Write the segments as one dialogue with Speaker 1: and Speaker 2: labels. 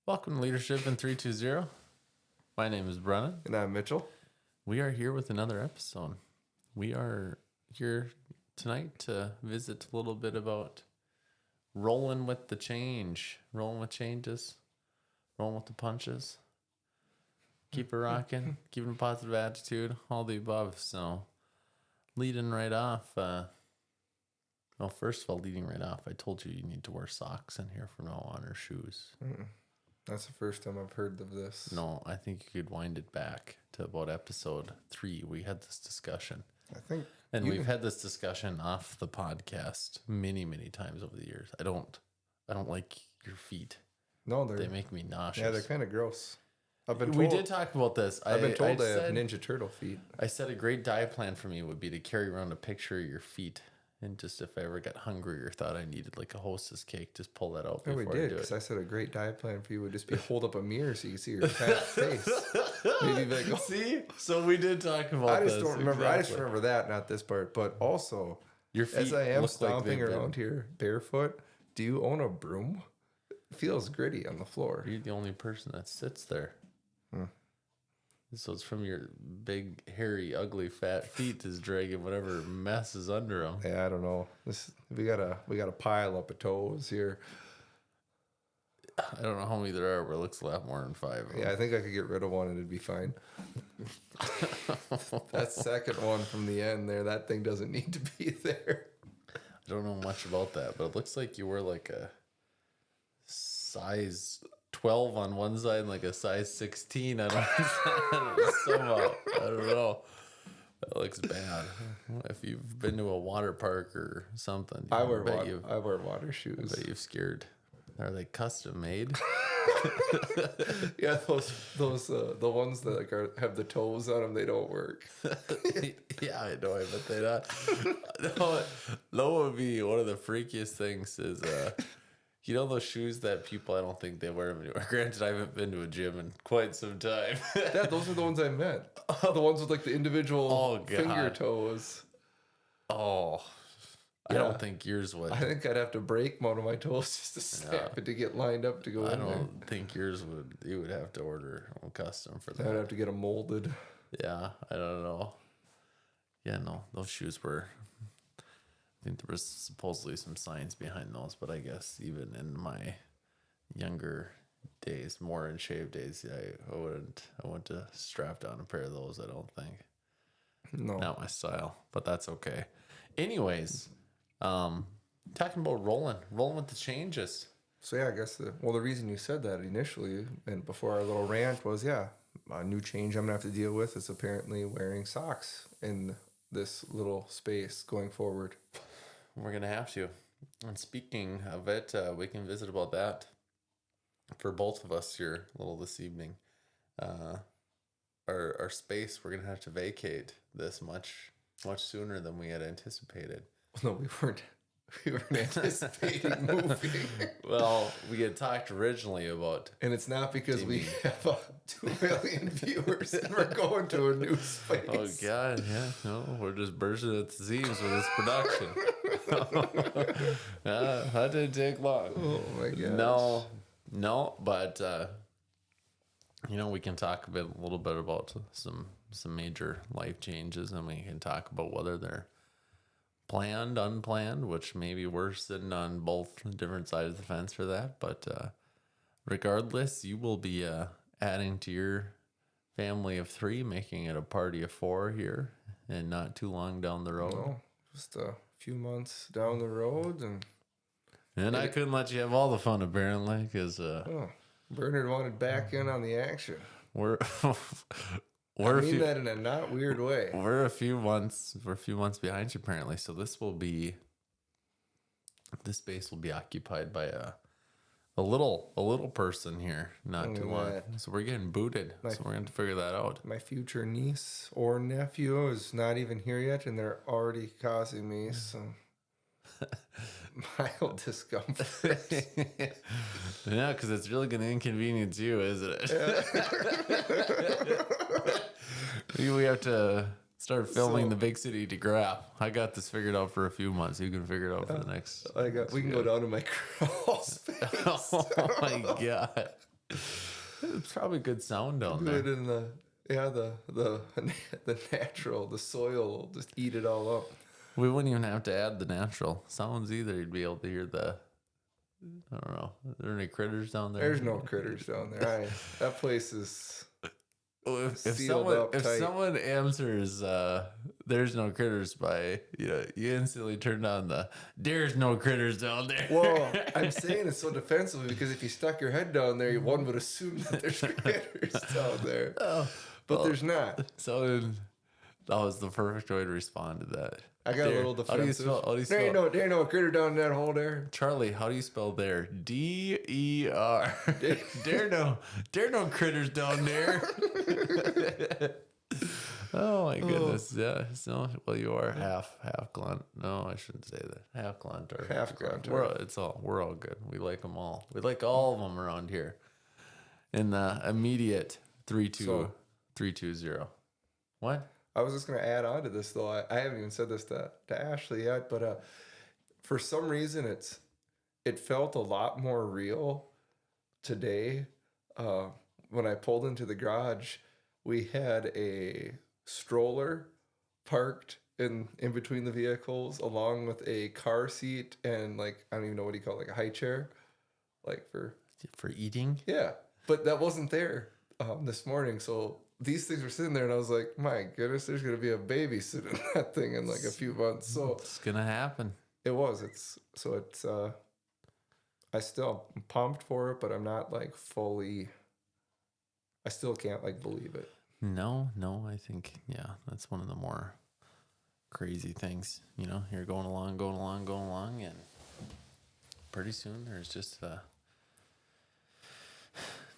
Speaker 1: Welcome to Leadership in 320. My name is Brennan.
Speaker 2: And I'm Mitchell.
Speaker 1: We are here with another episode. We are here tonight to visit a little bit about rolling with the change, rolling with changes, rolling with the punches. Keep it rocking, keeping a positive attitude, all the above. So, leading right off, first of all, I told you need to wear socks in here from now on, or shoes.
Speaker 2: That's the first time I've heard of this.
Speaker 1: No, I think you could wind it back to about episode 3. We had this discussion. And we've had this discussion off the podcast many, many times over the years. I don't like your feet.
Speaker 2: No,
Speaker 1: they make me nauseous.
Speaker 2: Yeah, they're kind of gross. I've been told,
Speaker 1: we did talk about this.
Speaker 2: I've been told I have Ninja Turtle feet.
Speaker 1: I said a great diet plan for me would be to carry around a picture of your feet. And just if I ever got hungry or thought I needed like a Hostess cake, just pull that out before I do it.
Speaker 2: We did, because I said a great diet plan for you would just be hold up a mirror so you can see your fat face. Maybe like, oh.
Speaker 1: See? So we did talk about this.
Speaker 2: I just don't remember. Exactly. I just remember that, not this part. But also,
Speaker 1: your feet
Speaker 2: as I am stomping around here barefoot, do you own a broom? It feels gritty on the floor.
Speaker 1: You're the only person that sits there. So it's from your big, hairy, ugly, fat feet is dragging whatever mess is under them.
Speaker 2: Yeah, I don't know. We got a pile up of toes here.
Speaker 1: I don't know how many there are, but it looks a lot more than 5.
Speaker 2: Yeah, I think I could get rid of one and it'd be fine. That second one from the end there, that thing doesn't need to be there.
Speaker 1: I don't know much about that, but it looks like you wear like a size 12 on one side and like a size 16 on one side. Somehow, I don't know. That looks bad. If you've been to a water park or something,
Speaker 2: I wear water shoes.
Speaker 1: I bet you've scared. Are they custom made?
Speaker 2: Yeah, those the ones that like have the toes on them, they don't work.
Speaker 1: Yeah, I know. I bet they not. No, would be one of the freakiest things is. You know those shoes that people, I don't think they wear them anymore. Granted, I haven't been to a gym in quite some time.
Speaker 2: Yeah, those are the ones I meant. The ones with like the individual finger toes.
Speaker 1: Oh, I don't think yours would.
Speaker 2: I think I'd have to break one of my toes just to snap it to get lined up to go in there.
Speaker 1: I don't think yours would. You would have to order a custom for that.
Speaker 2: I'd have to get them molded.
Speaker 1: Yeah, I don't know. Yeah, no, those shoes were... I think there was supposedly some science behind those, but I guess even in my younger days, more in shape days, I wouldn't have strapped on a pair of those, I don't think.
Speaker 2: No.
Speaker 1: Not my style, but that's okay. Anyways, talking about rolling with the changes.
Speaker 2: So yeah, I guess the reason you said that initially and before our little rant was, a new change I'm going to have to deal with is apparently wearing socks in this little space going forward.
Speaker 1: We're going to have to. And speaking of it, we can visit about that for both of us here a little this evening. Our space, we're going to have to vacate this much sooner than we had anticipated.
Speaker 2: No, we weren't anticipating moving.
Speaker 1: Well, we had talked originally about...
Speaker 2: And it's not because we have 2 million viewers and we're going to a new space.
Speaker 1: Oh, God, yeah. No, we're just bursting at the seams with this production. That didn't take long.
Speaker 2: Oh, my gosh.
Speaker 1: No, but, we can talk a little bit about some major life changes, and we can talk about whether they're planned, unplanned, which maybe we're sitting on both different sides of the fence for that. But regardless, you will be adding to your family of 3, making it a party of 4 here, and not too long down the road.
Speaker 2: No, just a few months down the road, and
Speaker 1: I couldn't let you have all the fun apparently because
Speaker 2: Bernard wanted back in on the action.
Speaker 1: We're
Speaker 2: I mean that in a not weird way.
Speaker 1: We're a few months behind you apparently. So this space will be occupied by a little person here, not too long. So we're getting booted. So we're going to figure that out.
Speaker 2: My future niece or nephew is not even here yet, and they're already causing me some mild discomfort.
Speaker 1: Yeah, because it's really going to inconvenience you, isn't it? Yeah. We have to start filming the big city to grab. I got this figured out for a few months. You can figure it out for the next.
Speaker 2: We can go down to my crawl space.
Speaker 1: Oh my God. It's probably good sound down
Speaker 2: Do it
Speaker 1: there.
Speaker 2: in the natural, the soil will just eat it all up.
Speaker 1: We wouldn't even have to add the natural sounds either. You'd be able to hear the. I don't know. Are there any critters down there?
Speaker 2: There's no critters down there. That place is
Speaker 1: Well, if
Speaker 2: sealed
Speaker 1: someone
Speaker 2: up
Speaker 1: if
Speaker 2: tight.
Speaker 1: someone answers there's no critters by you instantly turn on the there's no critters down there.
Speaker 2: Well, I'm saying it so defensively because if you stuck your head down there, one would assume that there's critters down there,
Speaker 1: Oh,
Speaker 2: but
Speaker 1: well,
Speaker 2: there's not.
Speaker 1: so that was the perfect way to respond to that.
Speaker 2: I got
Speaker 1: There.
Speaker 2: a little
Speaker 1: How do you
Speaker 2: defensive.
Speaker 1: spell? How do you
Speaker 2: There
Speaker 1: spell?
Speaker 2: ain't no critter down in that hole there.
Speaker 1: Charlie, how do you spell there? D-E-R. There no critters down there. Oh my goodness. Yeah. So well you are half glunt. No, I shouldn't say that. Half glunt or
Speaker 2: Half glunt,
Speaker 1: we're all good. We like them all. We like all of them around here. In the immediate 320. What?
Speaker 2: I was just going to add on to this, though. I haven't even said this to Ashley yet, but for some reason, it felt a lot more real today. When I pulled into the garage, we had a stroller parked in between the vehicles, along with a car seat and I don't even know what you call it, like a high chair,
Speaker 1: For eating?
Speaker 2: yeah. But that wasn't there this morning, so these things were sitting there, and I was like, my goodness, there's going to be a baby sitting in that thing in a few months. So
Speaker 1: It's gonna happen.
Speaker 2: it was. I still am pumped for it, but I'm not fully, I still can't believe it.
Speaker 1: No, I think that's one of the more crazy things. You're going along, and pretty soon there's just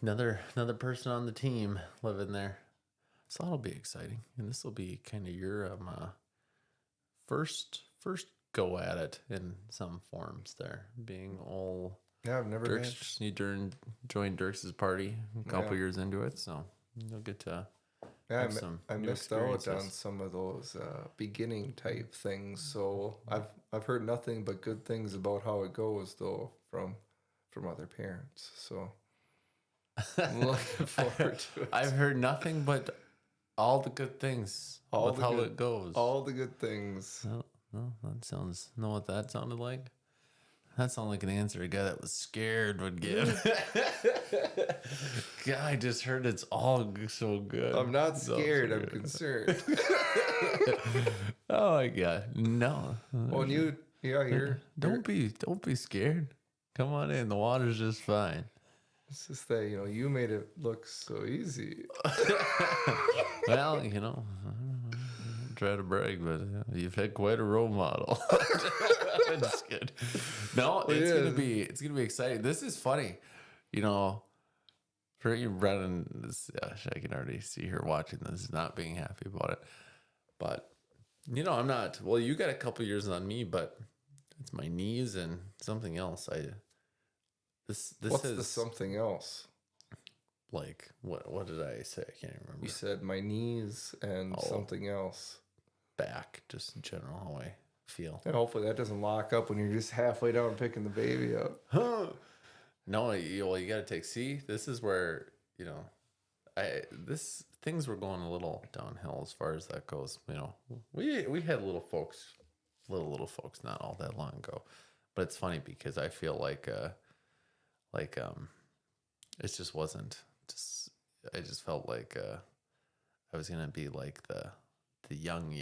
Speaker 1: another person on the team living there. So that'll be exciting, and this will be kind of your first go at it in some forms. There being all
Speaker 2: Yeah, I've never had.
Speaker 1: Dirks, you joined Dirks's party a couple years into it, so you'll get to.
Speaker 2: Yeah, I
Speaker 1: new
Speaker 2: missed out on
Speaker 1: experiences.
Speaker 2: some of those beginning type things. So I've heard nothing but good things about how it goes, though, from other parents. So I'm looking forward to it.
Speaker 1: I've heard nothing but all the good things
Speaker 2: All
Speaker 1: with
Speaker 2: the
Speaker 1: how
Speaker 2: good-
Speaker 1: it goes.
Speaker 2: All the good things.
Speaker 1: No, that sounds. Know what that sounded like? That sounded like an answer a guy that was scared would give. God, I just heard it's all so good.
Speaker 2: I'm not
Speaker 1: So
Speaker 2: scared. I'm
Speaker 1: good.
Speaker 2: concerned.
Speaker 1: Oh my God, no!
Speaker 2: Well, you're
Speaker 1: Don't be scared. Come on in. The water's just fine.
Speaker 2: It's just that you made it look so easy.
Speaker 1: Well, I don't try to brag, but you've had quite a role model. I'm just kidding. No, it's gonna be exciting. This is funny, for you, Brennan. I can already see her watching this, not being happy about it. But I'm not. Well, you got a couple years on me, but it's my knees and something else. This
Speaker 2: What's
Speaker 1: is
Speaker 2: the something else?
Speaker 1: like what did I say? I can't remember.
Speaker 2: You said my knees and something else.
Speaker 1: Back, just in general how I feel.
Speaker 2: And hopefully that doesn't lock up when you're just halfway down picking the baby up.
Speaker 1: No, you got to take. See, this is where things were going a little downhill as far as that goes. We had little folks not all that long ago, but it's funny because I feel like it just wasn't. I just felt like I was gonna be like the young.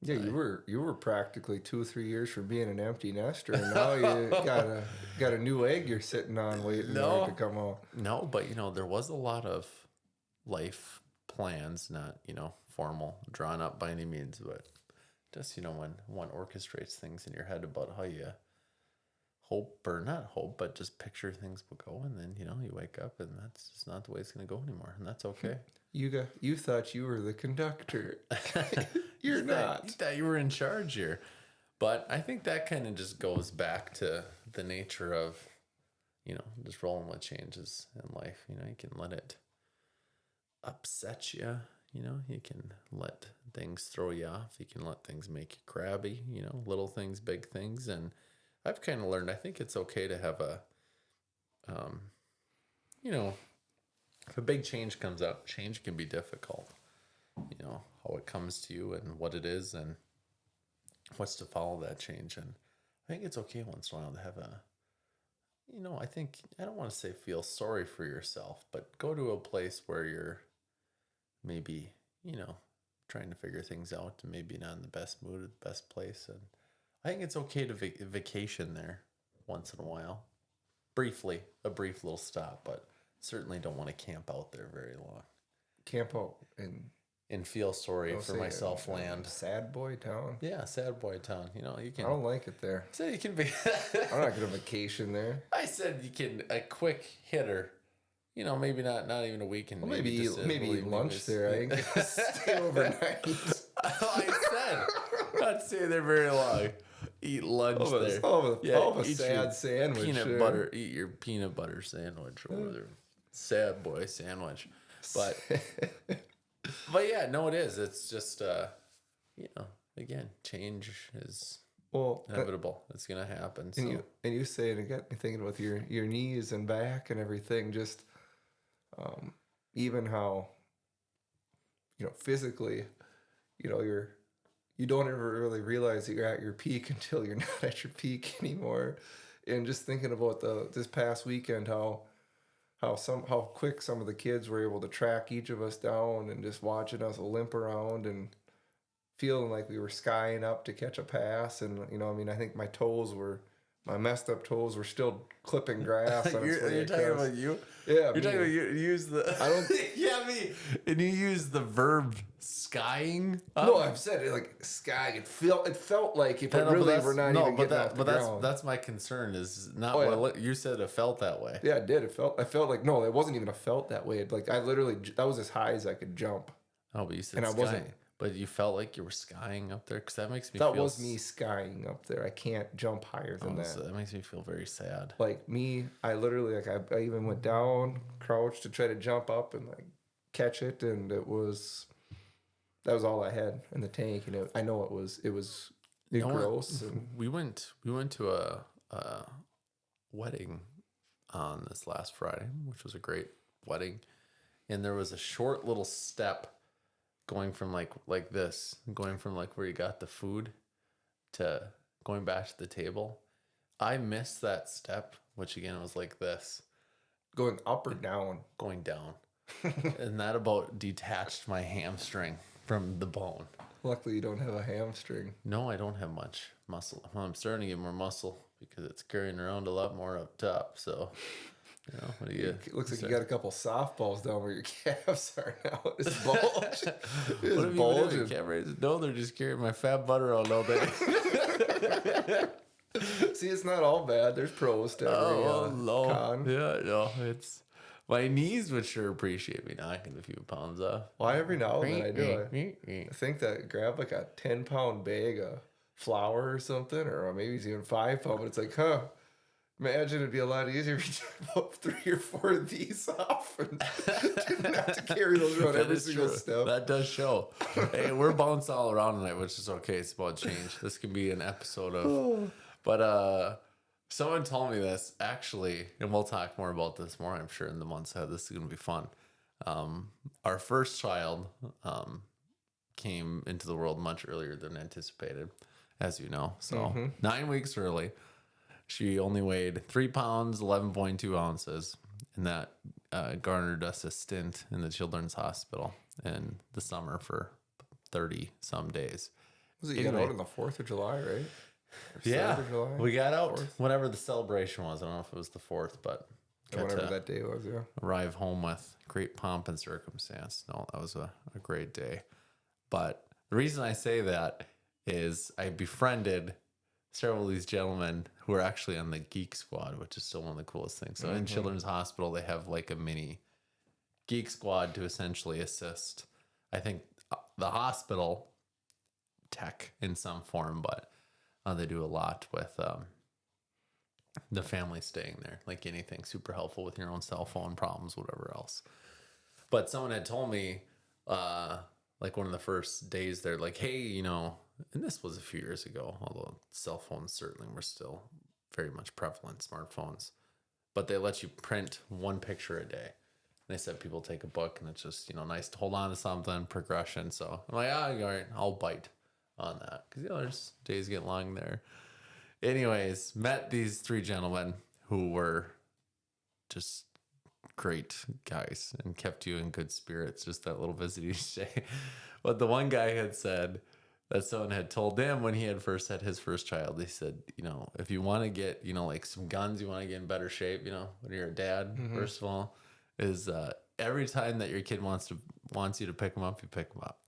Speaker 2: Yeah, you were practically 2 or 3 years from being an empty nester, and now you got a new egg you're sitting on waiting for it to come out.
Speaker 1: No, but there was a lot of life plans, not formal, drawn up by any means, but just when one orchestrates things in your head about how you hope or not hope, but just picture things will go, and then you wake up and that's just not the way it's going to go anymore, and that's okay.
Speaker 2: You thought you were the conductor. You're
Speaker 1: You
Speaker 2: not.
Speaker 1: thought you were in charge here. But I think that kind of just goes back to the nature of, just rolling with changes in life. You can let it upset you. You can let things throw you off. You can let things make you crabby, little things, big things. And I've kind of learned, I think it's okay to have a, if a big change comes up, change can be difficult. You know, how it comes to you and what it is and what's to follow that change. And I think it's okay once in a while to have a, you know, I think, I don't want to say feel sorry for yourself, but go to a place where you're maybe, you know, trying to figure things out and maybe not in the best mood or the best place. And I think it's okay to vacation there once in a while. Briefly, a brief little stop, but certainly don't want to camp out there very long.
Speaker 2: Camp out
Speaker 1: and feel sorry for myself land.
Speaker 2: Sad boy town.
Speaker 1: Yeah, sad boy town. You know, you can.
Speaker 2: I don't like it there.
Speaker 1: So you can be.
Speaker 2: I'm not gonna vacation there.
Speaker 1: I said you can a quick hitter. You know, maybe not even a weekend.
Speaker 2: Well, maybe eat lunch there. I can stay overnight.
Speaker 1: I said not stay there very long. Eat lunch there.
Speaker 2: A sad sandwich.
Speaker 1: Peanut butter. Eat your peanut butter sandwich or whatever. Sad boy sandwich. But but yeah, no, it is. It's just you know, again, change is inevitable. It's gonna happen.
Speaker 2: And you say it again, thinking with your knees and back and everything, just even how, you know, physically, you know, you don't ever really realize that you're at your peak until you're not at your peak anymore. And just thinking about this past weekend, how quick some of the kids were able to track each of us down, and just watching us limp around and feeling like we were skying up to catch a pass. And, you know, I mean, I think my messed up toes were still clipping grass.
Speaker 1: You're talking about you?
Speaker 2: Yeah.
Speaker 1: You're talking about you use the...
Speaker 2: I don't...
Speaker 1: yeah, me. And you use the verb skying?
Speaker 2: No, I've said it like skying. It felt like if it really were not even getting off the ground.
Speaker 1: That's my concern is not what you said it felt that way.
Speaker 2: Yeah, it did. I felt like, no, it wasn't even a felt that way. Like I literally, that was as high as I could jump.
Speaker 1: Oh, but you said skying. But you felt like you were skying up there? Because that makes me feel...
Speaker 2: That was me skying up there. I can't jump higher than that.
Speaker 1: So that makes me feel very sad.
Speaker 2: Like me, I literally, like I even went down, crouched to try to jump up and like catch it. And that was all I had in the tank. And I know it was gross.
Speaker 1: We went to a wedding on this last Friday, which was a great wedding. And there was a short little step going from like this, going from like where you got the food to going back to the table. I missed that step, which again was like this.
Speaker 2: Going up or down? Going
Speaker 1: down. And that about detached my hamstring from the bone.
Speaker 2: Luckily you don't have a hamstring.
Speaker 1: No, I don't have much muscle. Well, I'm starting to get more muscle because it's carrying around a lot more up top, so... You know, what do you
Speaker 2: it looks like you got a couple softballs down where your calves are now. It's bulge. It's bulging.
Speaker 1: No, they're just carrying my fat butter all day.
Speaker 2: See, it's not all bad. There's pros to every con.
Speaker 1: Yeah, no, it's my knees would sure appreciate me knocking a few pounds off.
Speaker 2: Well, every now and then I do. I think that grab like a 10-pound bag of flour or something, or maybe it's even 5 pound. But it's like, imagine it'd be a lot easier if you took about 3 or 4 of these off and didn't have to carry those around every single step.
Speaker 1: That does show. Hey, we're bounced all around tonight, which is okay. It's about change. This can be an episode of... But someone told me this, actually, and we'll talk more about this more, I'm sure, in the months ahead. This is going to be fun. Our first child came into the world much earlier than anticipated, as you know. So 9 weeks early. She only weighed 3 pounds, 11.2 ounces, and that garnered us a stint in the Children's Hospital in the summer for 30-some days.
Speaker 2: Was it you got out on the 4th of July, right?
Speaker 1: Yeah, we got out 4th? Whenever the celebration was. I don't know if it was the 4th, but
Speaker 2: whatever that day was, yeah.
Speaker 1: Arrive home with great pomp and circumstance. No, that was a great day. But the reason I say that is I befriended several of these gentlemen who are actually on the Geek Squad, which is still one of the coolest things. So in Children's Hospital, they have like a mini Geek Squad to essentially assist, I think, the hospital tech in some form, but they do a lot with the family staying there, like anything super helpful with your own cell phone problems, whatever else. But someone had told me, like one of the first days there, like, hey, you know, and this was a few years ago, although cell phones certainly were still very much prevalent, smartphones. But they let you print 1 picture a day. They said people take a book and it's just, you know, nice to hold on to something, progression. So I'm like, all right, I'll bite on that. Because, you know, there's days get long there. Anyways, met these three gentlemen who were just great guys and kept you in good spirits, just that little visit each day. But the one guy had said that someone had told him when he had first had his first child, he said, you know, if you want to get, you know, like some guns, you want to get in better shape, you know, when you're a dad, first of all, is every time that your kid wants you to pick them up, you pick them up.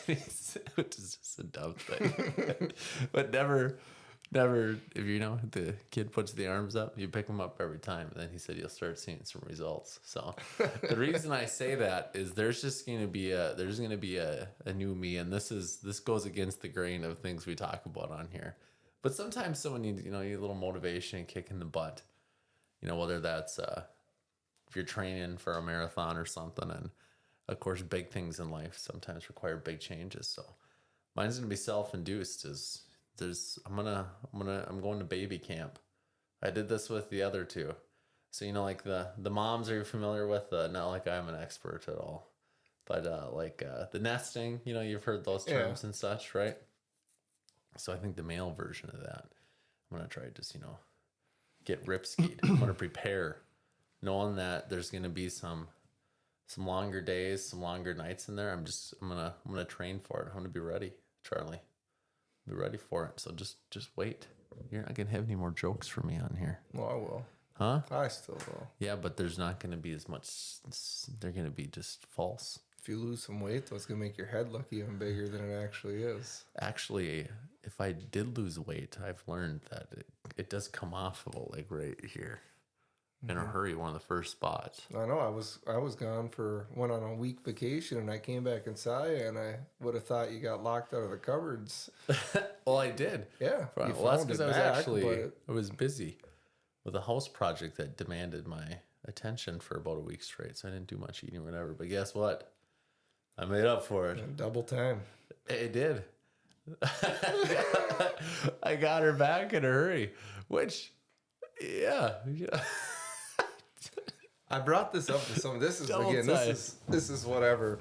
Speaker 1: Which is just a dumb thing. But never, if you know, the kid puts the arms up, you pick them up every time. And then he said you'll start seeing some results. So the reason I say that is there's going to be a new me. And this goes against the grain of things we talk about on here. But sometimes someone needs, you know, you need a little motivation, kick in the butt, you know, whether that's, if you're training for a marathon or something. And of course, big things in life sometimes require big changes. So mine's going to be self-induced I'm going to baby camp. I did this with the other two. So, you know, like the moms, are you familiar with, not like I'm an expert at all, but the nesting, you know, you've heard those terms and such, right? So I think the male version of that, I'm going to try to just, you know, get ripskied. I'm going to prepare knowing that there's going to be some longer days, some longer nights in there. I'm going to train for it. I'm going to be ready, Charlie. Be ready for it. So just wait. You're not going to have any more jokes for me on here.
Speaker 2: Well, I will.
Speaker 1: Huh?
Speaker 2: I still will.
Speaker 1: Yeah, but there's not going to be as much. They're going to be just false.
Speaker 2: If you lose some weight, though, it's going to make your head look even bigger than it actually is.
Speaker 1: Actually, if I did lose weight, I've learned that it does come off about like right here. In a hurry, one of the first spots.
Speaker 2: I know. I was gone went on a week vacation, and I came back in Saya, and I would have thought you got locked out of the cupboards.
Speaker 1: Well, I did.
Speaker 2: Yeah.
Speaker 1: Well, that's because I was busy with a house project that demanded my attention for about a week straight, so I didn't do much eating or whatever. But guess what? I made up for it.
Speaker 2: Double time.
Speaker 1: It did. I got her back in a hurry, which, yeah.
Speaker 2: I brought this up to some. This is again. This is whatever.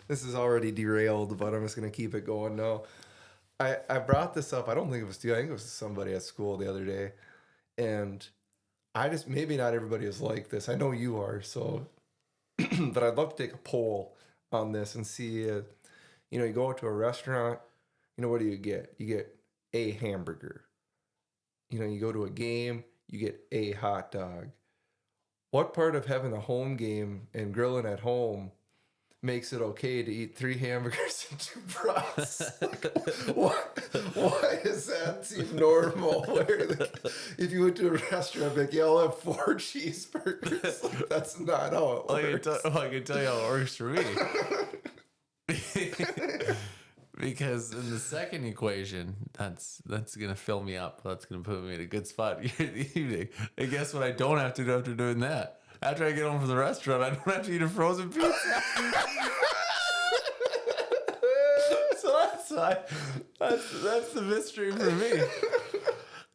Speaker 2: This is already derailed, but I'm just gonna keep it going now. I brought this up. I don't think it was to you. I think it was to somebody at school the other day, and I just maybe not everybody is like this. I know you are. So, but I'd love to take a poll on this and see. You know, you go out to a restaurant. You know, what do you get? You get a hamburger. You know, you go to a game. You get a hot dog. What part of having a home game and grilling at home makes it okay to eat 3 hamburgers and 2 brats? Why does that seem normal? If you went to a restaurant, like, yeah, I'll have 4 cheeseburgers. Like, that's not how it works.
Speaker 1: I can tell you how it works for me. Because in the second equation, that's gonna fill me up. That's gonna put me in a good spot here in the evening. And guess what? I don't have to do after doing that. After I get home from the restaurant, I don't have to eat a frozen pizza. So that's why. That's the mystery for me.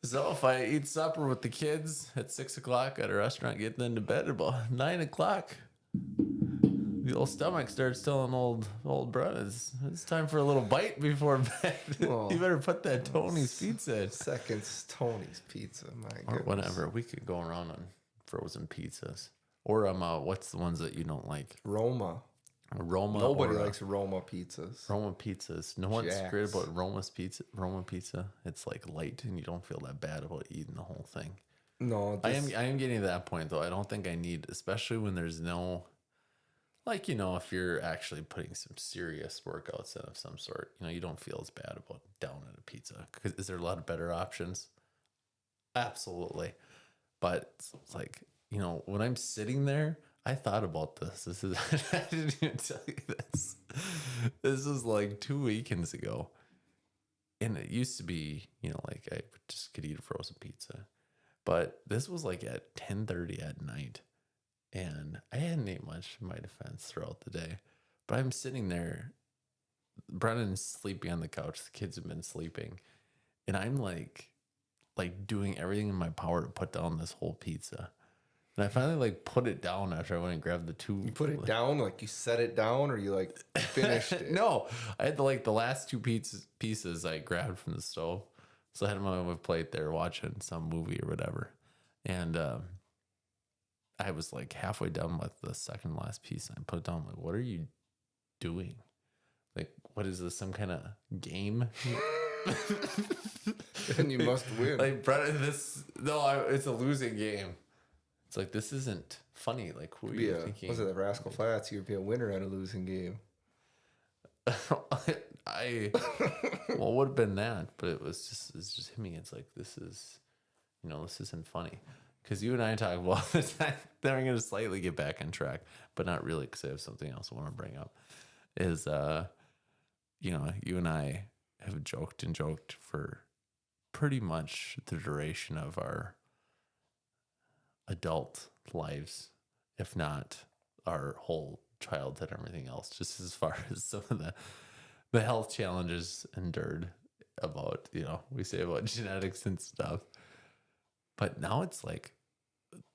Speaker 1: So if I eat supper with the kids at 6 o'clock at a restaurant, get them to bed about 9 o'clock. The old stomach starts telling old Brett, it's time for a little bite before bed.
Speaker 2: Well,
Speaker 1: you better put that Tony's pizza in.
Speaker 2: Seconds Tony's pizza, my goodness.
Speaker 1: Or whatever. We could go around on frozen pizzas. Or what's the ones that you don't like?
Speaker 2: Roma.
Speaker 1: Roma.
Speaker 2: Nobody likes Roma pizzas.
Speaker 1: Roma pizzas. No one's
Speaker 2: Jack's.
Speaker 1: great about Roma's pizza. Roma pizza. It's like light and you don't feel that bad about eating the whole thing.
Speaker 2: No,
Speaker 1: I am getting to that point though. I don't think I need, especially when there's no, like, you know, if you're actually putting some serious workouts in of some sort, you know, you don't feel as bad about down at a pizza. Because is there a lot of better options? Absolutely. But it's like, you know, when I'm sitting there, I thought about this. I didn't even tell you this. This was like 2 weekends ago. And it used to be, you know, like I just could eat a frozen pizza. But this was like at 10:30 at night. And I hadn't ate much in my defense throughout the day. But I'm sitting there. Brennan's sleeping on the couch. The kids have been sleeping. And I'm like doing everything in my power to put down this whole pizza. And I finally like put it down after I went and grabbed the two.
Speaker 2: You put it down, like you set it down, or you like finished it?
Speaker 1: No, I had the last two pieces I grabbed from the stove. So I had them on my plate there watching some movie or whatever. And I was like halfway done with the second last piece. And I put it down. I'm like, what are you doing? Like, what is this? Some kind of game?
Speaker 2: And you must win.
Speaker 1: Like, brother, it's a losing game. It's like, this isn't funny. Like, who are you thinking?
Speaker 2: Was it the Rascal Flats? You'd be a winner at a losing game.
Speaker 1: Well, it would have been that, but it's just hit me. It's like, this isn't funny. Because you and I talk about the time, then I'm going to slightly get back on track, but not really, because I have something else I want to bring up. Is, you and I have joked for pretty much the duration of our adult lives, if not our whole childhood and everything else, just as far as some of the health challenges endured about, we say about genetics and stuff. But now it's like,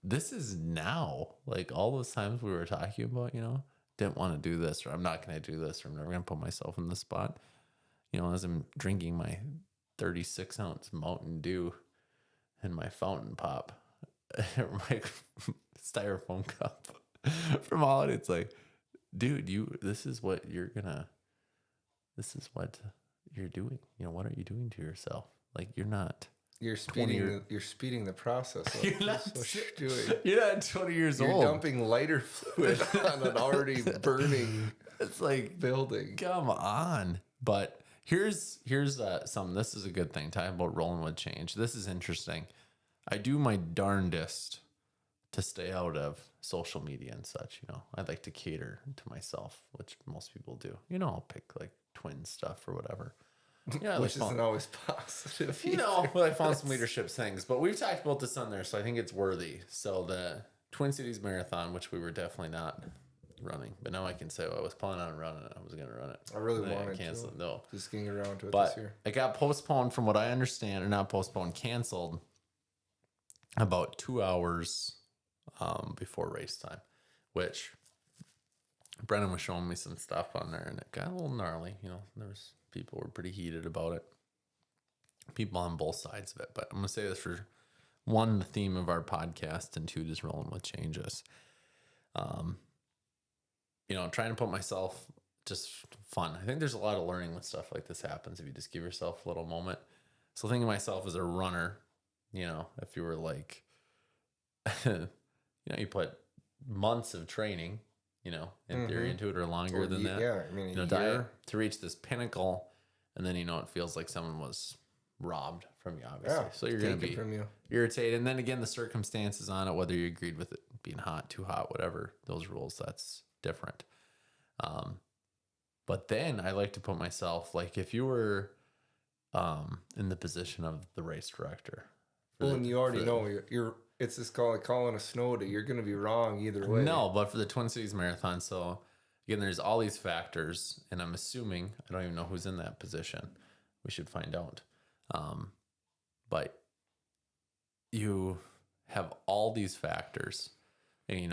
Speaker 1: this is now, like all those times we were talking about, didn't want to do this, or I'm not going to do this, or I'm never going to put myself in this spot. As I'm drinking my 36-ounce Mountain Dew in my fountain pop, or my styrofoam cup from all it's like, dude, this is what you're doing. What are you doing to yourself? Like, you're not.
Speaker 2: You're speeding the process up.
Speaker 1: You're not.
Speaker 2: That's what you're doing.
Speaker 1: You're not 20 years
Speaker 2: You're
Speaker 1: old.
Speaker 2: dumping lighter fluid on an already burning
Speaker 1: It's like,
Speaker 2: building.
Speaker 1: come on. But here's something. This is a good thing. Talking about rolling with change. This is interesting. I do my darndest to stay out of social media and such. I like to cater to myself, which most people do. I'll pick like twin stuff or whatever. Yeah,
Speaker 2: which isn't always positive.
Speaker 1: But I found some leadership things. But we've talked about this on there, so I think it's worthy. So the Twin Cities Marathon, which we were definitely not running, but now I can say I was planning on running it. I was going to run it.
Speaker 2: I really
Speaker 1: And
Speaker 2: wanted
Speaker 1: cancel
Speaker 2: to.
Speaker 1: it. No,
Speaker 2: Just getting around to it
Speaker 1: but
Speaker 2: this year.
Speaker 1: it got postponed, from what I understand, or not postponed, canceled about 2 hours before race time, which Brennan was showing me some stuff on there, and it got a little gnarly. People were pretty heated about it. People on both sides of it. But I'm going to say this for one, the theme of our podcast, and two, just rolling with changes. Trying to put myself just fun. I think there's a lot of learning when stuff like this happens if you just give yourself a little moment. So thinking of myself as a runner, if you were like, you put months of training, in theory into it, or longer than that.
Speaker 2: Yeah, I mean,
Speaker 1: diet to reach this pinnacle, and then it feels like someone was robbed from you, obviously.
Speaker 2: Yeah,
Speaker 1: so you're going to be
Speaker 2: from you.
Speaker 1: irritated. And then again, the circumstances on it, whether you agreed with it being hot, too hot, whatever, those rules, that's different. But then I like to put myself, like, if you were in the position of the race director.
Speaker 2: And you already know you're it's just called calling a snow day. You're going to be wrong either way.
Speaker 1: No, but for the Twin Cities Marathon, so again, there's all these factors, and I'm assuming, I don't even know who's in that position. We should find out. But you have all these factors, and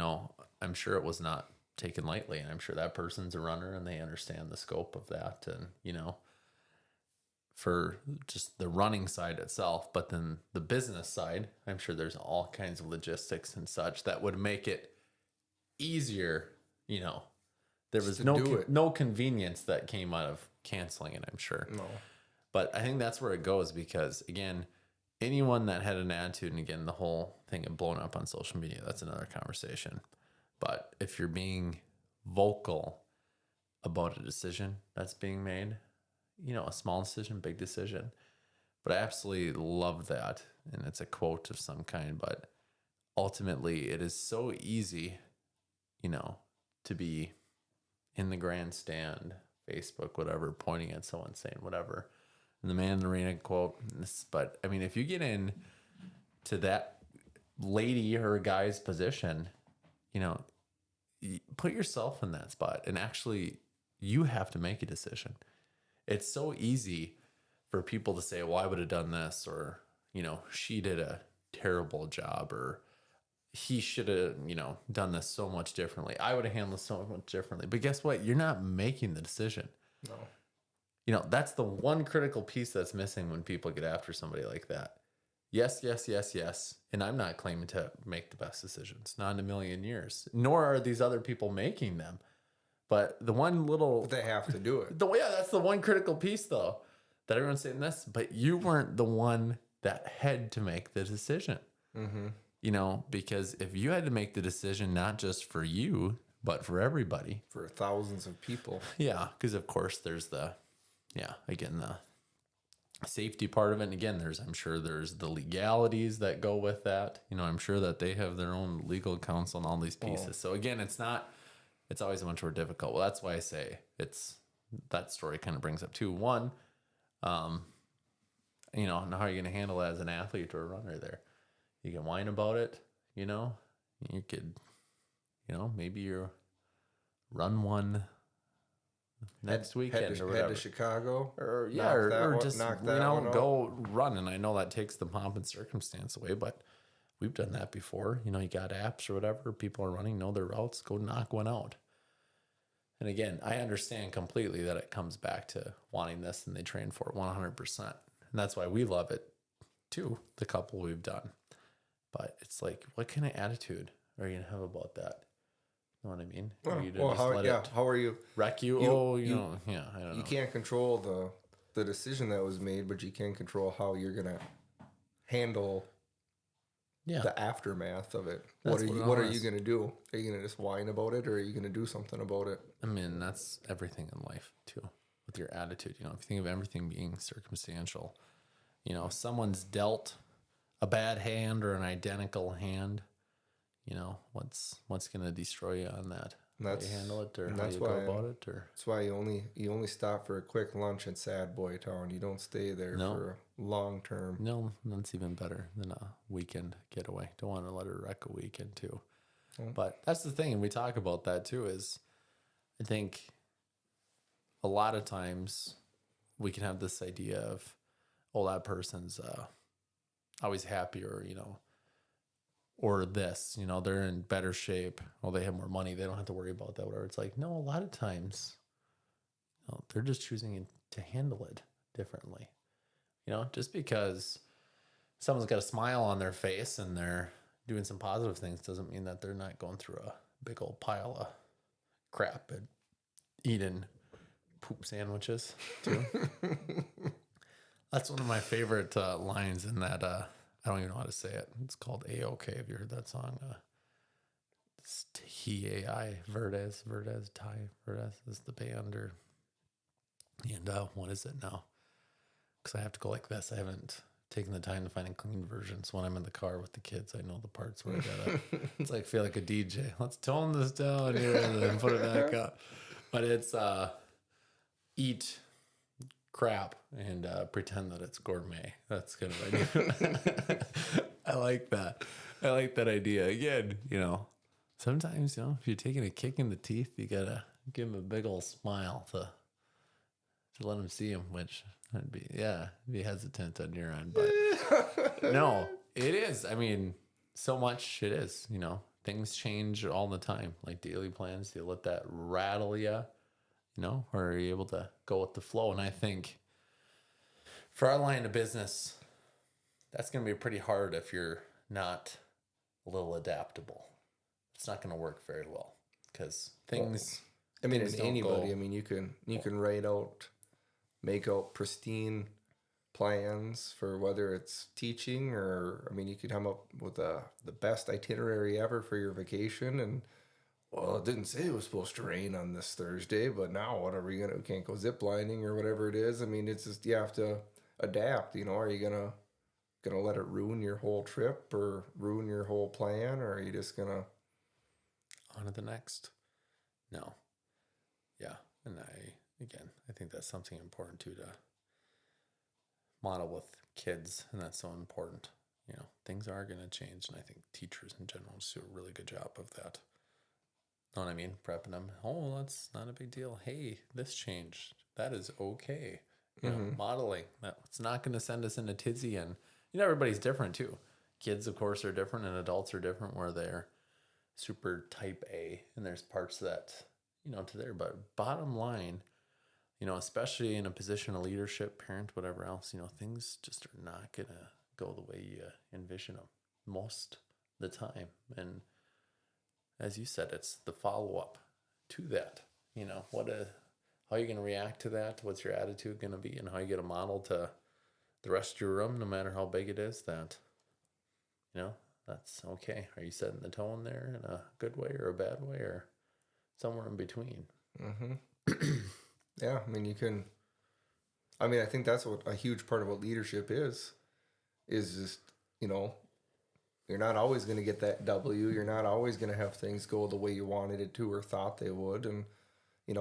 Speaker 1: I'm sure it was not taken lightly, and I'm sure that person's a runner and they understand the scope of that, and for just the running side itself. But then the business side, I'm sure there's all kinds of logistics and such that would make it easier. There was no convenience that came out of canceling it, I'm sure.
Speaker 2: No.
Speaker 1: But I think that's where it goes, because again, anyone that had an attitude, and again, the whole thing of blowing up on social media, that's another conversation. But if you're being vocal about a decision that's being made, a small decision, big decision. But I absolutely love that. And it's a quote of some kind, but ultimately it is so easy, to be in the grandstand, Facebook, whatever, pointing at someone saying whatever. And the man in the arena quote, but I mean, if you get in to that lady or guy's position, put yourself in that spot, and actually you have to make a decision. It's so easy for people to say, well, I would have done this, or, she did a terrible job, or, he should have, done this so much differently. I would have handled this so much differently. But guess what? You're not making the decision.
Speaker 2: No.
Speaker 1: That's the one critical piece that's missing when people get after somebody like that. Yes, yes, yes, yes. And I'm not claiming to make the best decisions, not in a million years, nor are these other people making them. But the one little,
Speaker 2: But they have to do it.
Speaker 1: that's the one critical piece though, that everyone's saying this, but you weren't the one that had to make the decision. Because if you had to make the decision, not just for you, but for everybody,
Speaker 2: For thousands of people.
Speaker 1: yeah, because of course there's the safety part of it. And again, I'm sure there's the legalities that go with that. I'm sure that they have their own legal counsel and all these pieces. So again, it's always much more difficult. Well, that's why I say that story kind of brings up two. One, now how are you going to handle it as an athlete or a runner there? You can whine about it, you could, maybe you run one next weekend or whatever.
Speaker 2: Head to Chicago,
Speaker 1: or just go run. And I know that takes the pomp and circumstance away, but we've done that before. You got apps or whatever. People are running, know their routes. Go knock one out. And again, I understand completely that it comes back to wanting this, and they train for it 100%. And that's why we love it too. The couple we've done, but it's like, what kind of attitude are you gonna have about that? You know what I mean?
Speaker 2: How are you?
Speaker 1: Wreck you? I don't know.
Speaker 2: You can't control the decision that was made, but you can control how you're gonna handle the aftermath of it. What are you gonna do? Are you gonna just whine about it, or are you gonna do something about it?
Speaker 1: I mean, that's everything in life too, with your attitude. If you think of everything being circumstantial, someone's dealt a bad hand or an identical hand. What's going to destroy you on that? How you handle it, or how you go about it, or
Speaker 2: that's why you only stop for a quick lunch at Sad Boy Town. You don't stay there for long term.
Speaker 1: No, that's even better than a weekend getaway. Don't want to let it wreck a weekend too. But that's the thing, and we talk about that too. Is I think a lot of times we can have this idea of, that person's always happier, or this, they're in better shape. Well, they have more money. They don't have to worry about that, whatever. It's like, no, a lot of times, they're just choosing to handle it differently. Just because someone's got a smile on their face and they're doing some positive things doesn't mean that they're not going through a big old pile of crap and eating poop sandwiches too. That's one of my favorite lines in that, I don't even know how to say it. It's called A-OK. Have you heard that song? It's T-A-I, Verdes is the band. And what is it now? Because I have to go like this. I haven't taken the time to find a clean version. So when I'm in the car with the kids, I know the parts where I gotta. It's like, feel like a DJ. Let's tone this down here and then put it back up. But it's eat crap and pretend that it's gourmet. That's kind of idea. I like that. I like that idea. Again, sometimes, if you're taking a kick in the teeth, you gotta give them a big old smile to let them see them, which I'd be hesitant on your end, but no, it is. I mean, so much it is, things change all the time, like daily plans. Do you let that rattle you, or are you able to go with the flow? And I think for our line of business, that's going to be pretty hard if you're not a little adaptable. It's not going to work very well because things.
Speaker 2: I mean, as anybody, you can make out pristine plans for whether it's teaching or, you could come up with the best itinerary ever for your vacation. And, well, it didn't say it was supposed to rain on this Thursday, but now what are we we can't go zip lining or whatever it is. It's just, you have to adapt, are you going to let it ruin your whole trip or ruin your whole plan? Or are you just going to
Speaker 1: on to the next? No. Yeah. And I think that's something important too, to model with kids. And that's so important. Things are going to change. And I think teachers in general do a really good job of that. Know what I mean? Prepping them. Oh, that's not a big deal. Hey, this changed. That is okay. Modeling. It's not going to send us in a tizzy. And, everybody's different too. kids, of course, are different and adults are different where they're super type A and there's parts that, to there. But bottom line, especially in a position of leadership, parent, whatever else, things just are not going to go the way you envision them most of the time. And as you said, it's the follow-up to that. How are you going to react to that? What's your attitude going to be? And how you get a model to the rest of your room, no matter how big it is, that, that's okay. Are you setting the tone there in a good way or a bad way or somewhere in between?
Speaker 2: Mm-hmm. Yeah, I think that's what a huge part of what leadership is just, you're not always going to get that W. You're not always going to have things go the way you wanted it to or thought they would. And,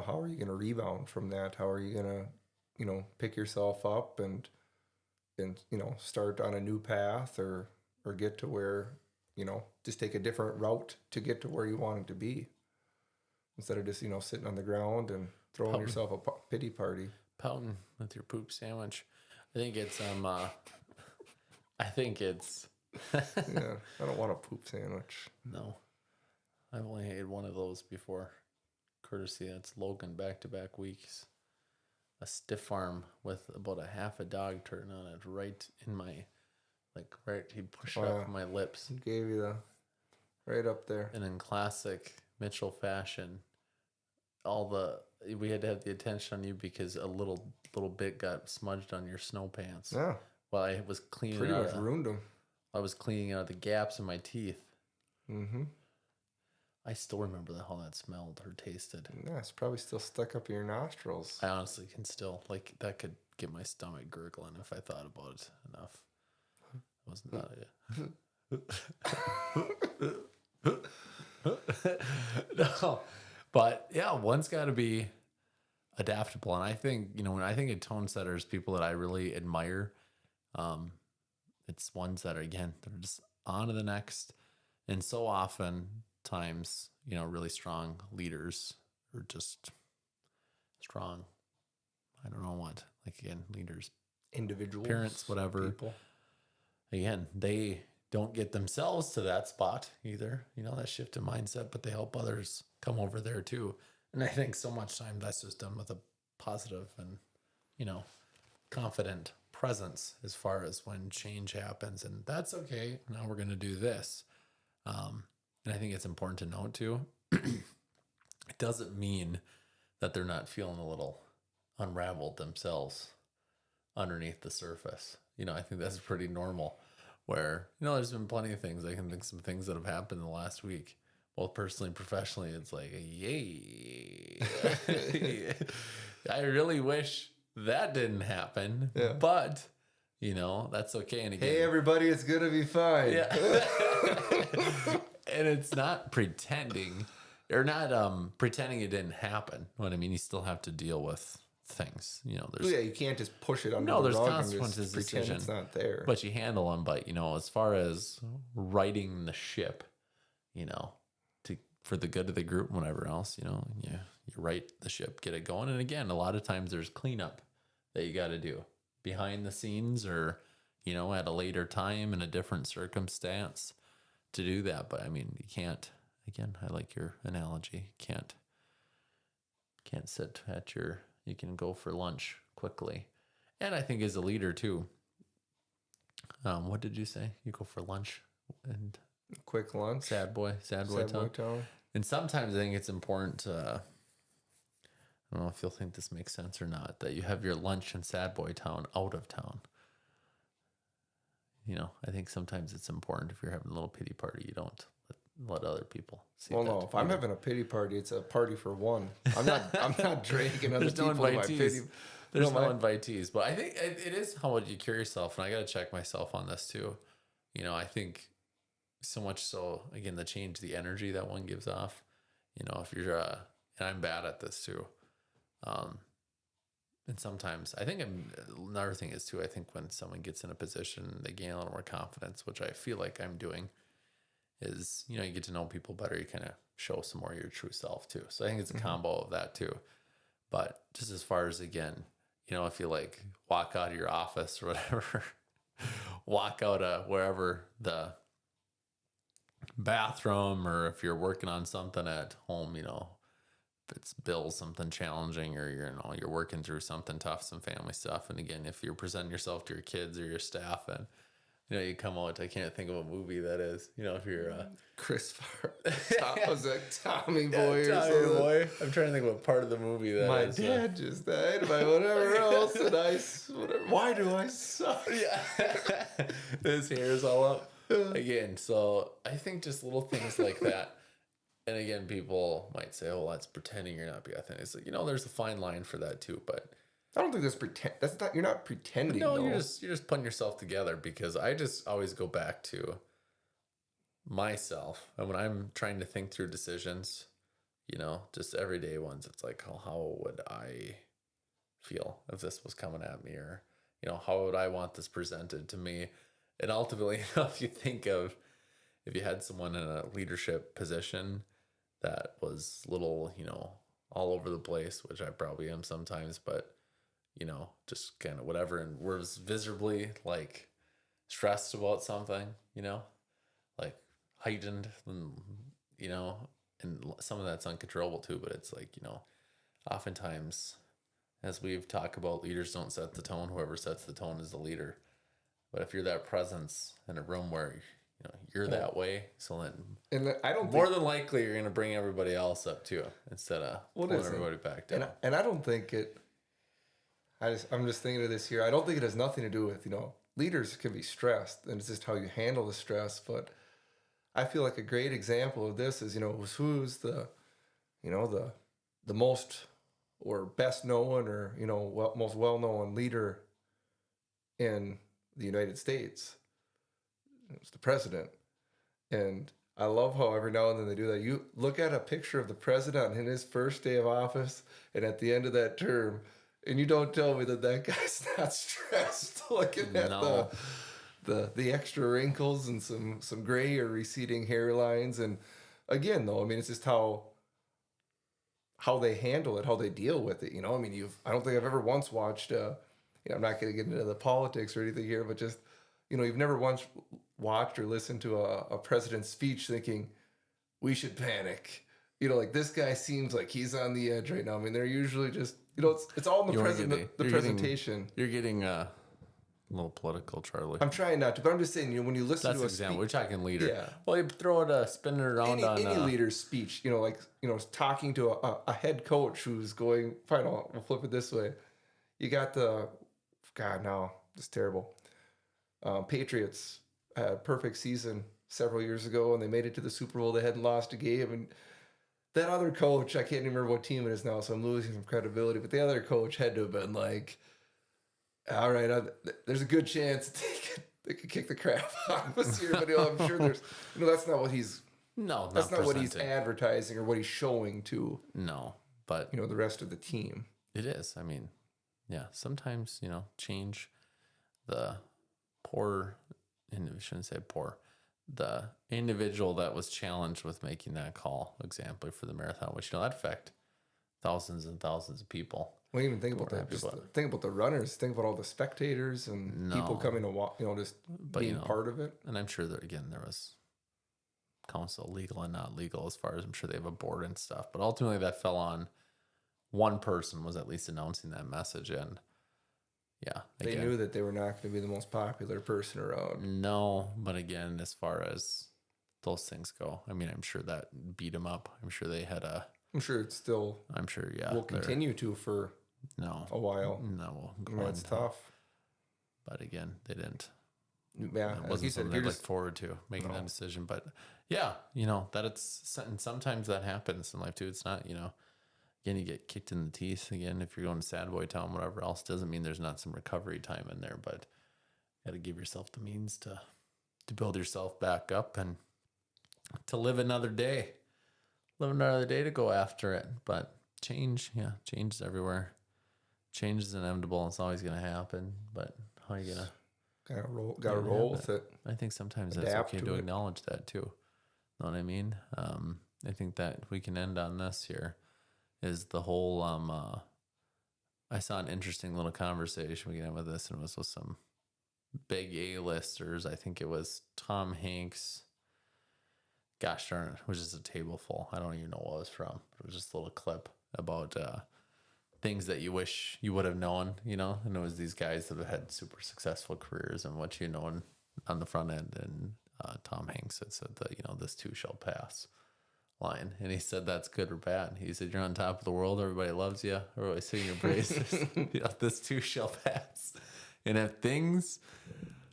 Speaker 2: how are you going to rebound from that? How are you going to, pick yourself up and start on a new path or get to where, just take a different route to get to where you want it to be instead of just, sitting on the ground and throwing yourself a pity party.
Speaker 1: Pouting with your poop sandwich. I think it's,
Speaker 2: Yeah, I don't want a poop sandwich.
Speaker 1: No. I've only had one of those before. Courtesy, that's Logan back-to-back weeks. A stiff arm with about a half a dog turn on it right in my, he pushed it up my lips.
Speaker 2: Gave you right up there.
Speaker 1: And in classic Mitchell fashion, we had to have the attention on you because a little bit got smudged on your snow pants.
Speaker 2: Yeah.
Speaker 1: Well, I was cleaning
Speaker 2: pretty much ruined them.
Speaker 1: I was cleaning out the gaps in my teeth.
Speaker 2: Mm-hmm.
Speaker 1: I still remember how that smelled or tasted.
Speaker 2: Yeah, it's probably still stuck up your nostrils.
Speaker 1: I honestly can still, that could get my stomach gurgling if I thought about it enough. Wasn't that No. But yeah, one's got to be adaptable. And I think, when I think of tone setters, people that I really admire, it's ones that are, again, they're just on to the next. And so often times, really strong leaders or just strong, I don't know what, again, leaders,
Speaker 2: individuals,
Speaker 1: parents, whatever.
Speaker 2: People.
Speaker 1: Again, they don't get themselves to that spot either, that shift in mindset, but they help others come over there too. And I think so much time that's just done with a positive and, confident presence as far as when change happens and that's okay. Now we're going to do this. And I think it's important to note too, it doesn't mean that they're not feeling a little unraveled themselves underneath the surface. I think that's pretty normal where, there's been plenty of things. I can think some things that have happened in the last week, both personally and professionally. It's like, yay. I really wish that didn't happen, but that's okay. And again,
Speaker 2: hey, everybody, it's going to be fine.
Speaker 1: Yeah. And it's not pretending or not pretending it didn't happen. What I mean, you still have to deal with things. There's
Speaker 2: you can't just push it under
Speaker 1: there's
Speaker 2: the rug
Speaker 1: consequences.
Speaker 2: And just pretend it's not there.
Speaker 1: But you handle them. But as far as righting the ship, for the good of the group, and whatever else, you right the ship, get it going. And again, a lot of times there's cleanup that you got to do behind the scenes, or at a later time in a different circumstance to do that. But I mean, you can't. Again, I like your analogy. Can't sit at you can go for lunch quickly. And I think as a leader too, what did you say? You go for lunch and
Speaker 2: quick lunch.
Speaker 1: Sad boy tone. And sometimes I think it's important to, I don't know if you'll think this makes sense or not, that you have your lunch in sad boy town out of town. I think sometimes it's important if you're having a little pity party, you don't let other people see.
Speaker 2: Well, no, if I'm having a pity party, it's a party for one. I'm not dragging other people to my pity.
Speaker 1: There's no invitees, but I think it is how would you carry yourself, and I got to check myself on this too. I think so much so, again, the energy that one gives off. If you're, and I'm bad at this too. And sometimes I think another thing is too, I think when someone gets in a position, they gain a little more confidence, which I feel like I'm doing, is, you get to know people better. You kind of show some more of your true self too. So I think it's a combo of that too. But just as far as, again, if you walk out of your office or whatever, walk out of wherever the bathroom, or if you're working on something at home, you know, if it's bills, something challenging, or you're working through something tough, some family stuff. And again, if you're presenting yourself to your kids or your staff, and you come out, I can't think of a movie that is, if you're
Speaker 2: Chris was it Tommy
Speaker 1: yeah,
Speaker 2: Boy or
Speaker 1: Tommy
Speaker 2: something?
Speaker 1: Boy. I'm trying to think what part of the movie that
Speaker 2: My
Speaker 1: is.
Speaker 2: dad just died by whatever else, and why do I suck?
Speaker 1: Yeah. His hair is all up. Again, so I think just little things like that. And again, people might say, "Oh, that's pretending you're not being authentic." It's like, there's a fine line for that too. But
Speaker 2: I don't think that's pretend. That's not. You're not pretending.
Speaker 1: no,
Speaker 2: though.
Speaker 1: you're just putting yourself together, because I just always go back to myself, and when I'm trying to think through decisions, just everyday ones. It's like, oh, how would I feel if this was coming at me, or how would I want this presented to me? And ultimately, if you think of, if you had someone in a leadership position that was little, all over the place, which I probably am sometimes, but, just kind of whatever, and was visibly like stressed about something, like heightened, and, and some of that's uncontrollable too, but it's like, oftentimes, as we've talked about, leaders don't set the tone. Whoever sets the tone is the leader. But if you're that presence in a room where you're that way, so then
Speaker 2: I don't
Speaker 1: more than likely you're going to bring everybody else up too, instead of pulling everybody back down.
Speaker 2: And I don't think it. I'm just thinking of this here. I don't think it has nothing to do with leaders can be stressed, and it's just how you handle the stress. But I feel like a great example of this is who's the the most or best known, or most well known leader in the United States. It's the president. And I love how every now and then they do that. You look at a picture of the president in his first day of office and at the end of that term, and you don't tell me that guy's not stressed looking at the extra wrinkles and some gray or receding hairlines. And again, though, I mean, it's just how they handle it, how they deal with it. I don't think I've ever once watched I'm not going to get into the politics or anything here, but just, you've never once watched or listened to a president's speech thinking, we should panic. Like, this guy seems like he's on the edge right now. I mean, they're usually just, it's all in the presentation.
Speaker 1: You're getting a little political, Charlie.
Speaker 2: I'm trying not to, but I'm just saying, when you listen
Speaker 1: That's
Speaker 2: to a
Speaker 1: example.
Speaker 2: speech.
Speaker 1: We're talking leader.
Speaker 2: Yeah.
Speaker 1: Well, you throw it, spin it around on
Speaker 2: any leader's speech, talking to a head coach who's going, fine, we'll flip it this way. You got God, no, it's terrible. Patriots had a perfect season several years ago, and they made it to the Super Bowl. They hadn't lost a game, and that other coach, I can't remember what team it is now, so I'm losing some credibility, but the other coach had to have been like, all right, there's a good chance they could kick the crap out of us here, but I'm sure there's, that's not what he's, that's not what he's advertising or what he's showing to,
Speaker 1: but
Speaker 2: the rest of the team.
Speaker 1: It is. I mean, yeah, sometimes, change the the individual that was challenged with making that call, example, for the marathon, which, that affect thousands and thousands of people.
Speaker 2: Well, even think about that. Just think about the runners. Think about all the spectators and people coming to walk, just being part of it.
Speaker 1: And I'm sure that, again, there was council, legal and not legal, as far as I'm sure they have a board and stuff. But ultimately that fell on one person, was at least announcing that message. And yeah,
Speaker 2: they knew that they were not going to be the most popular person around.
Speaker 1: No, but again, as far as those things go, I mean, I'm sure that beat them up. I'm sure they had
Speaker 2: I'm sure it's still.
Speaker 1: I'm sure, yeah.
Speaker 2: Will continue to for a while.
Speaker 1: No,
Speaker 2: that's tough.
Speaker 1: But again, they didn't.
Speaker 2: Yeah,
Speaker 1: it wasn't something they looked forward to making that decision. But yeah, that it's, and sometimes that happens in life too. It's not, again, you get kicked in the teeth. Again, if you're going to sad boy town, whatever else, doesn't mean there's not some recovery time in there. But you got to give yourself the means to build yourself back up and to live another day. Live another day to go after it. But change is everywhere. Change is inevitable. It's always going to happen. But how are you going to?
Speaker 2: Gotta roll with it.
Speaker 1: I think sometimes that's okay to acknowledge that too. Know what I mean? I think that we can end on this here. Is the whole I saw an interesting little conversation we can have with this, and it was with some big A-listers. I think it was Tom Hanks. Gosh darn it, it was just a table full. I don't even know what it was from. It was just a little clip about things that you wish you would have known, you know? And it was these guys that have had super successful careers and what you know on the front end. And Tom Hanks had said that, you know, this too shall pass line. And he said, that's good or bad. He said, you're on top of the world. Everybody loves you. Everybody singing your praises. You know, this too shall pass. And if things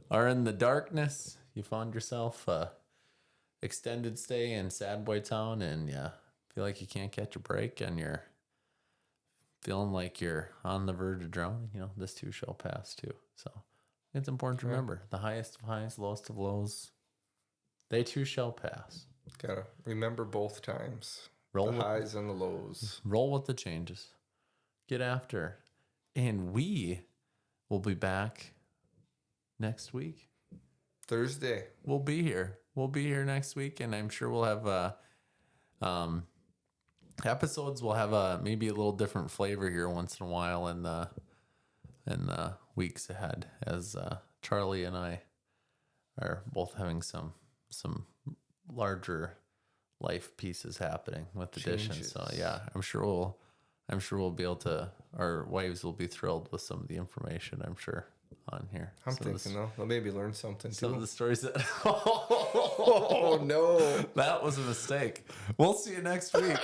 Speaker 1: are in the darkness, you found yourself extended stay in Sad Boy Town and feel like you can't catch a break and you're feeling like you're on the verge of drowning, you know, this too shall pass too. So it's important to remember the highest of highs, lowest of lows, they too shall pass.
Speaker 2: Gotta remember both times.
Speaker 1: Roll
Speaker 2: the
Speaker 1: with,
Speaker 2: highs and the lows.
Speaker 1: Roll with the changes. Get after. And we will be back next week.
Speaker 2: Thursday.
Speaker 1: We'll be here. We'll be here next week, and I'm sure we'll have episodes will have maybe a little different flavor here once in a while in the weeks ahead, as Charlie and I are both having some larger life pieces happening with additions. So yeah, I'm sure we'll be able to. Our wives will be thrilled with some of the information, I'm sure, on here.
Speaker 2: I'm thinking though, they'll maybe learn something too.
Speaker 1: Some of the stories that.
Speaker 2: Oh no,
Speaker 1: that was a mistake. We'll see you next week.